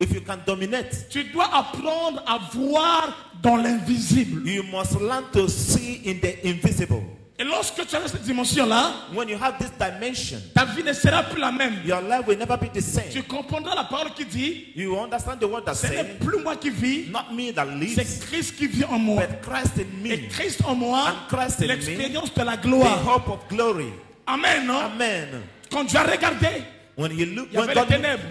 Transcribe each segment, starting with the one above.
if you can dominate, tu dois apprendre à voir dans l'invisible. you must learn to see in the invisible. Et lorsque tu as cette dimension-là, When you have this dimension, ta vie ne sera plus la même. your life will never be the Tu same. comprendras la parole qui dit, You understand the word that ce n'est says, plus moi qui vis, not me that lives, c'est Christ qui vit en moi. but Christ in Et me, Christ en moi, and Christ in me, l'expérience de la the gloire. hope of glory. Amen, non? Amen. Quand tu as regardé, When you look, il y when avait les God, ténèbres.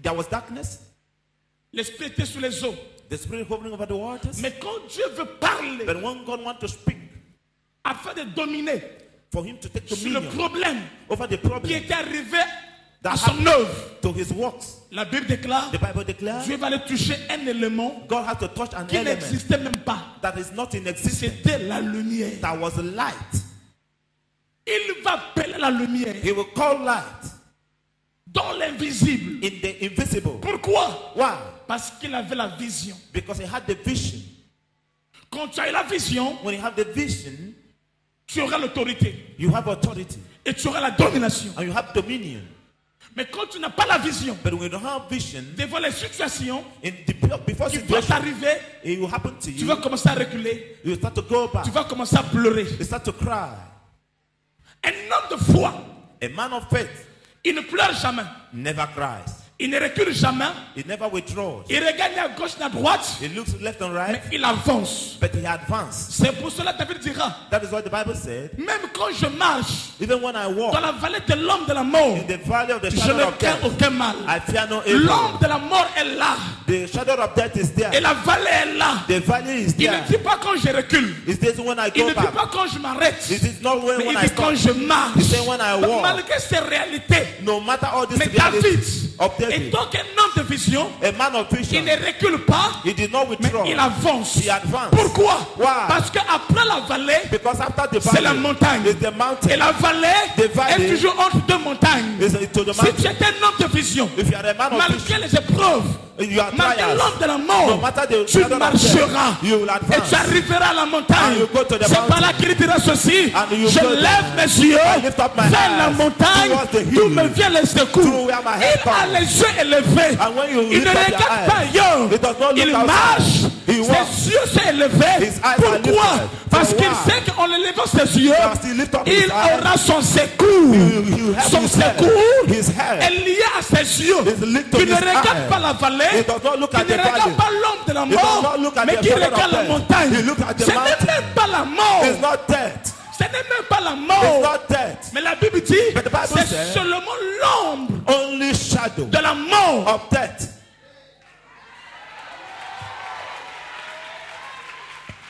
there was darkness, L'esprit était sous les eaux. the Spirit hovering over the waters. Mais quand Dieu veut parler, But when God wants to speak, afin de dominer for Him to take sur le dominion problème over the qui problem était arrivé that à son happened œuvre, to His works, la Bible déclare, the Bible declares, Dieu va aller toucher un élément God has to touch an qui element n'existait même pas. that is not in existence. C'était la lumière. That was light. Il va appeler la lumière He will call light dans l'invisible. in the invisible. Pourquoi? Why? Parce qu'il avait la vision. Because he had the vision. Quand tu as la vision, When you have the vision, tu auras l'autorité you have authority et tu auras la domination. and you have dominion. Mais quand tu n'as pas la vision, But when you don't have vision, devant les situations before qui vont situation, t'arriver, it will happen to tu you. vas commencer à reculer, You start to go back. tu vas commencer à pleurer. You start to cry. Un homme de foi, A man of faith il ne pleure jamais, never cries. il ne recule jamais, He never withdraws. il regarde ni à gauche ni à droite, He looks left and mais right, il avance. but he advances. C'est pour cela que David dira, That is what the Bible said. même quand je marche Even when I walk dans la vallée de l'homme de la mort, in the valley of the je shadow ne of crains death, aucun mal. I fear no evil. L'homme de la mort est là The shadow of death is et there. la vallée est là. The valley is Il there. ne dit pas quand je recule, It says when I il go ne dit back. pas quand je m'arrête, It is not mais when il I dit quand stop. je marche. He said when I Donc, walk. malgré ces réalités, No matter all this mais David, reality of et David, donc un homme de vision, a man of il vision, ne recule pas, he did not mais withdraw. il avance. He advanced. Pourquoi? Why? Parce qu'après la vallée, Because after the c'est la valley, montagne. is the mountain. Et la vallée The valley est toujours entre deux montagnes. Is to the Si tu mountain. étais un homme de vision, If you are a man of malgré vision, les épreuves, you are malgré trials. l'homme de la No mort, matter the tu shadow of death, marcheras you will et advance. tu arriveras à la montagne. And you go to the C'est mountain. par là qu'il dira ceci. And you Je go lève there. mes yeux I lift up my vers la eyes montagne towards the hill. d'où me vient le secours. Through where my head Il a comes. les yeux élevés. And when you Il ne lift up your regarde pas eyes, ailleurs. it does not look Il outside. marche. He walks. Ses yeux sont élevés. His eyes are Pourquoi? lifted. Parce For qu'il why? sait qu'en élevant ses yeux, Because he lift up his il eyes. aura son secours. You have Son his head. secours His head est lié à ses yeux. is linked to Qui ne his regarde eye. pas la vallée, He does not look qui at ne the regarde valley. pas l'homme de la He does mort, not look at mais the qui shadow of regarde la death. montagne. He look at the Ce n'est mountain. même pas la mort. It's not death. Ce n'est même pas la It's mort. not death. Mais la Bible dit, But the Bible c'est says- seulement l'ombre Only shadow de la mort. of death.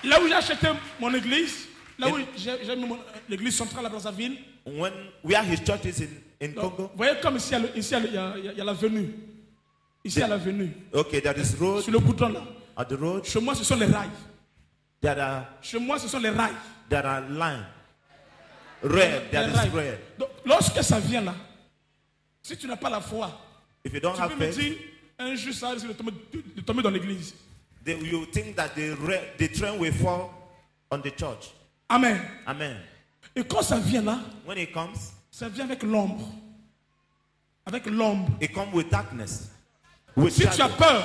Là où j'ai acheté mon église, là où j'ai mis l'église centrale à Brazzaville, Where his church is in donc, Congo. vous voyez comme ici, il y a l'avenue. Ici, il y a l'avenue. Okay, there is road. Sur le bouton là. At the road, Chez moi, ce sont les rails. there Chez moi, ce sont les rails. are lines. Red, there Les is rails. red. Donc, lorsque ça vient là, si tu n'as pas la foi, If you don't tu have peux me faith, dire, un jour ça risque de tomber dans l'église. you think that the train will fall on the church. Amen. Amen. Et quand ça vient là, When it comes, ça vient avec l'ombre. Avec l'ombre. it comes with darkness. With Si tu as shadow. peur,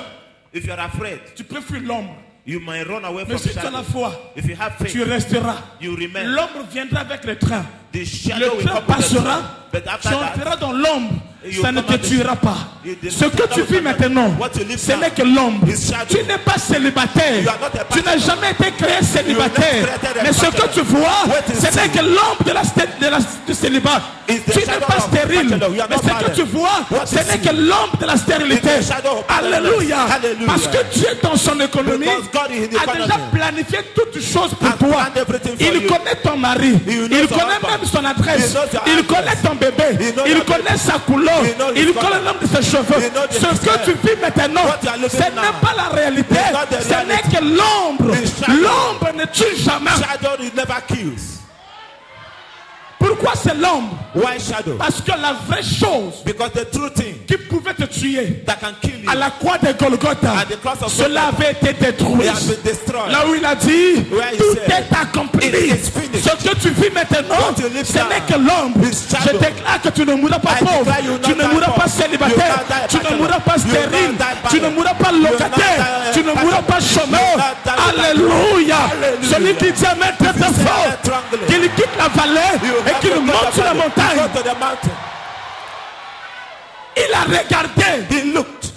If you are afraid, tu peux fuir l'ombre. you might run away Mais from si tu as la shadow. foi, If you have faith, tu resteras. you remain. L'ombre viendra avec le train. The shadow Le will train come with the passera. train. But after Tu that, entreras dans l'ombre. you Ça ne come te out tuera pas. you did Ce not que come tu out vis from maintenant, what you live ce now n'est que l'ombre. is shadow. Tu n'es pas célibataire. You are not a Tu n'as jamais été créé célibataire. created a Mais ce que bachelor. tu vois, What is ce n'est sin? que l'ombre du célibat. Is the Tu n'es shadow pas of stérile. bachelor. You are Mais not ce que barren. tu vois, What ce is n'est sin? que l'ombre de la stérilité. Is the shadow of Alléluia. Hallelujah. Parce que Dieu, dans son économie, Because God is in the a déjà economy. planifié toutes choses pour And toi. planned everything for Il you. connaît ton mari. He knows Il your connaît husband. même son adresse. He knows your Il address. connaît ton bébé. He knows Il your connaît baby. sa couleur. He knows Il his connaît color. le nombre de ses cheveux. He knows Ce his que hair. tu vis maintenant, What you are living ce n'est now. pas la réalité. It's not the Ce n'est reality. que l'ombre. It's shadow. L'ombre ne tue jamais. Shadow it never kills. Pourquoi c'est l'ombre? Why shadow? Parce que la vraie chose Because the true thing qui pouvait te tuer that can kill you à la croix de Golgotha, at the cross of cela Golgotha, avait été détruit. it has been destroyed. Là où il a dit, Where he tout said, est accompli. it is finished. Ce que tu vis maintenant, What you live ce now n'est que l'ombre. is Je shadow. déclare que tu ne mourras pas I pauvre, declare you will tu not ne die mourras poor. pas You will célibataire, not die tu ne bachelor. mourras pas You will not stérile, die tu ne barren. mourras pas You will not locataire, die tu ne mourras pas chômeur. You will not die Alléluia. Hallelujah. Celui qui dit Amen très très fort, trembling. qu'il quitte la vallée You et have qu'il to go monte to sur la the montagne. Go to the mountain. Il a regardé. He looked.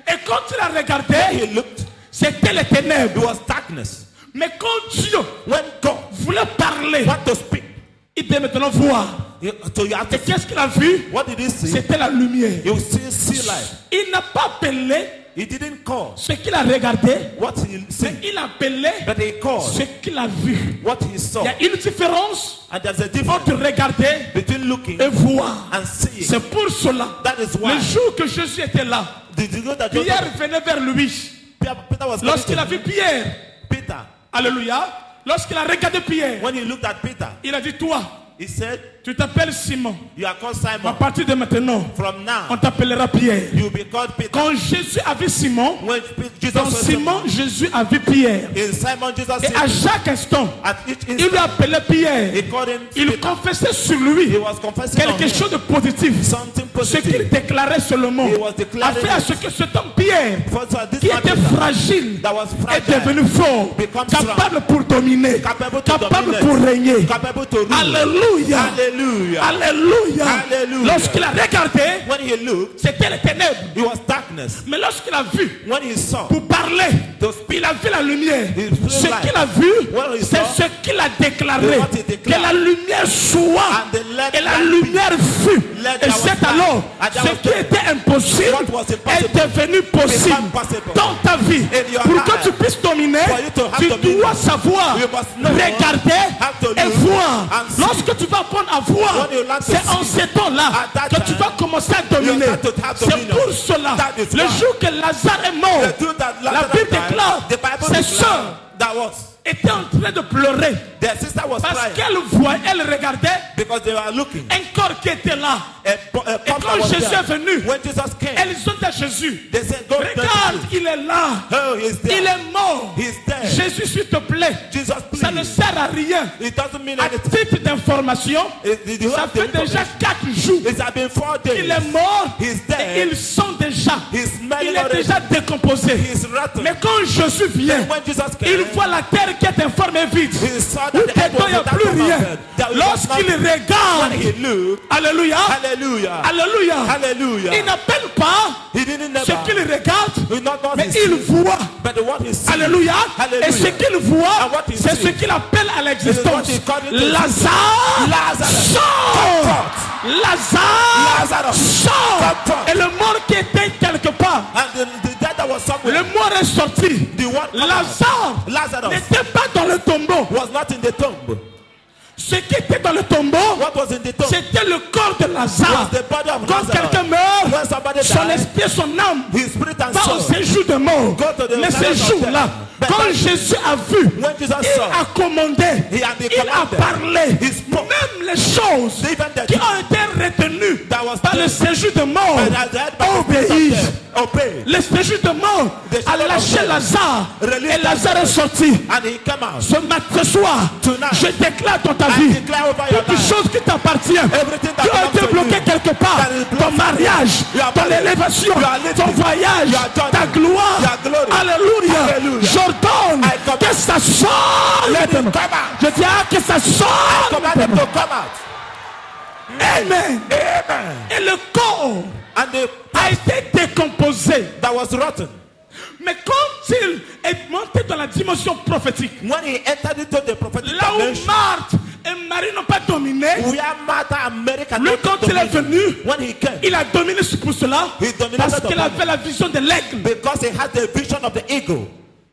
Et quand il a regardé, He looked. c'était les It ténèbres. was darkness. Mais quand Dieu When God voulait parler, want to speak, il devait maintenant voir. so you have to Et qu'est-ce qu'il a vu? What did he see? C'était la lumière. You still see light. Il n'a pas appelé He didn't call ce qu'il a regardé, what he mais see, il a appelé but he called ce qu'il a vu. what he saw. Il y a une différence And there's a difference entre regarder between looking et voir. and seeing. C'est pour cela. That is why. Le jour que Jésus était là, Did you know that Pierre venait vers lui. Peter was Lorsqu'il a coming vu Pierre, to Peter. alléluia, lorsqu'il a regardé Pierre, When he looked at Peter, il a dit, toi, he said, tu t'appelles Simon. you are called À Simon. partir de maintenant, From on now, t'appellera Pierre. you will be called Peter. Quand Jésus a vu Simon, When Jesus dans was Simon, Jésus a vu Pierre. in Simon, Jesus Et à said, chaque instant, at each il lui instant, appelait Pierre. he called him Il Peter. confessait sur lui He was confessing on quelque him chose de positif. something Ce qu'il positive. déclarait seulement He was declaring a fait à ce que cet homme Pierre, For so this qui man était Peter, fragile, that was est fragile, devenu fort, become capable pour dominer, capable to capable dominate, pour régner. capable to rule. Alléluia. Hallelujah. Alléluia. Hallelujah. Lorsqu'il a regardé, When he looked, c'était les ténèbres. it was darkness. Mais lorsqu'il a vu, When he saw, pour parler, to speak, il a vu la lumière. He saw Ce light. qu'il a vu, What he c'est saw, ce qu'il a déclaré. what he Que declared. la lumière soit. And the let Et la light lumière fut. Let Et there was c'est light. alors And there ce was qui light. était impossible What was impossible est devenu possible become possible. dans ta vie. In your Pour que life. tu puisses dominer, For you to have tu dominion. dois savoir You must know, regarder have to et look voir. and see. Lorsque tu vas apprendre à voir, When you learn to c'est en see, ces temps-là at that que tu time, vas commencer à dominer. start to have C'est dominion. pour cela. That is Le why. jour que Lazare est mort, the truth that la Lazarus Bible died, déclare, the Bible ses declared sœurs that was étaient en train de pleurer their sister was parce crying qu'elles voyaient, elles regardaient because they were looking. un corps qui était là. A Et corpse that quand was Jésus there. est venu, When Jesus came, elles ont dit à Jésus, they said, "Go regarde, to il est là. Oh, he's there. Il est mort. He's dead. Jésus, s'il te plaît, Jesus, ça ne please. sert à rien. It doesn't mean À anything. titre d'information, You ça have fait the déjà information. 4 jours. It's been 4 days. Il est mort. He's dead. Et ils sont déjà. He's smelling Il est already. déjà décomposé. He's rotten. Mais quand Jésus vient, When Jesus came, il voit la terre qui est informe et vide. he saw Où that the earth dedans was il n'y a without plus a rien. mountain. There was Lorsqu'il nothing. regarde, When he looked, alléluia, hallelujah, alléluia, hallelujah. il n'appelle pas He didn't ce qu'il never, regarde, he not what mais he il see, voit. but what he sees. Alléluia. Hallelujah. Et ce qu'il voit, And what he c'est sees. ce qu'il appelle à l'existence. It is what he called it. Lazare, Lazarus, sort. come forth. Lazare, Lazarus, sort. come forth. Et le mort qui était quelque part, And the dead that was somewhere, le mort est sorti. the one Lazare n'était pas dans le tombeau. was not in the tomb. Ce qui était dans le tombeau, What was in the tomb? c'était le corps de Lazare. Was the body of Quand Lazarus. quelqu'un meurt, When somebody son died, esprit et son âme his spirit and va au soul séjour de mort. go to the Mais presence ce of jour-là, death. quand But Jésus a vu, when Jesus il saw, a commandé, he had been il a commanded. parlé. He spoke. Même les choses Even the qui ont été retenues that was par le séjour de mort and as the head by the spirit of obéissent. death, obey. Le séjour de mort The a shadow of lâché death. Lazare. Release Et Lazare est sorti. And he came out. Ce soir, Tonight, je déclare dans ta I vie declare over your toutes life, choses qui t'appartiennent, everything that qui ont belongs été to bloquées you, quelque part, that is ton blocked, mariage, your ton marriage, élévation, your lifting, ton voyage, your journey, ta gloire. your glory. Alléluia. Hallelujah. J'ordonne I command- que ça sorte. Let it maintenant. come out. Je dis que ça sorte. Command them to come out. Amen. Amen. Et le corps And the a été décomposé. that was rotten. Mais quand il est monté dans la dimension prophétique, When he entered into the prophetic là où dimension, Marthe et Marie n'ont pas dominé, where Martha and Mary lui cannot quand il est venu, when he came, il a dominé pour cela, He dominated parce the qu'il body. avait la vision de l'aigle. because he had the vision of the eagle.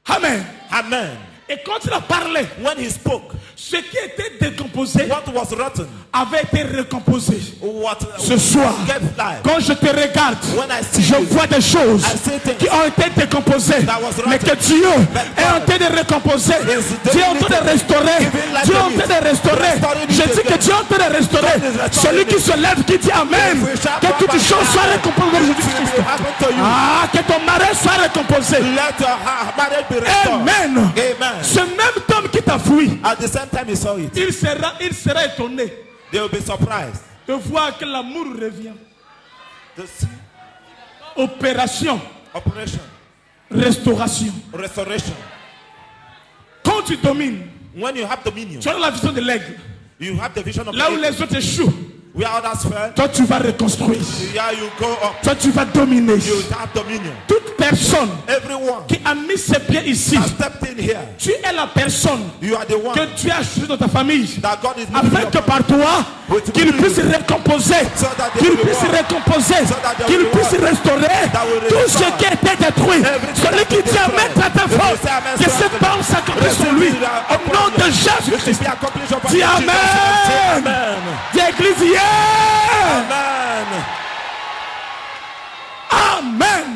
Amen. Amen. Et quand il a parlé, when he spoke, ce qui était décomposé what was rotten, avait été recomposé. what Ce soir, gave life. quand je te regarde, When I see je you, vois des choses I see things qui ont été décomposées, that was rotten. mais que Dieu est en train de récomposer. Dieu est en train de restaurer. Dieu est en train de restaurer. Je dis que Dieu est en train de restaurer. Celui qui se lève, qui dit Amen, que toutes choses soient récompensées. It happened to you. Ah, que ton mariage soit récompensé. Let your marriage be restored. Amen. Amen. Ce même homme qui t'a fui, At the same time he saw it, il sera étonné they will be surprised de voir que l'amour revient. to see Opération, operation, restauration. restoration. Quand tu domines, When you have dominion, tu as la vision de l'aigle. you have the vision of Là où the les autres échouent, where others fell. toi tu vas reconstruire. Here you go up, Toi tu vas dominer. you have dominion. Toute personne Everyone qui a mis ses pieds ici, has stepped in here. tu es la personne You are the one que Dieu a choisi dans ta famille. that God is moving Afin que upon. par toi, qu'il puisse récomposer, qu'il puisse récomposer, qu'il puisse restaurer tout ce qui a été détruit. Celui qui dit Amen, très fort, que cette parole s'accomplisse sur lui. Au nom de Jésus-Christ. Be accomplished upon Dis you, Jesus. Amen. Amen. Dis Église, yeah. Amen. Amen.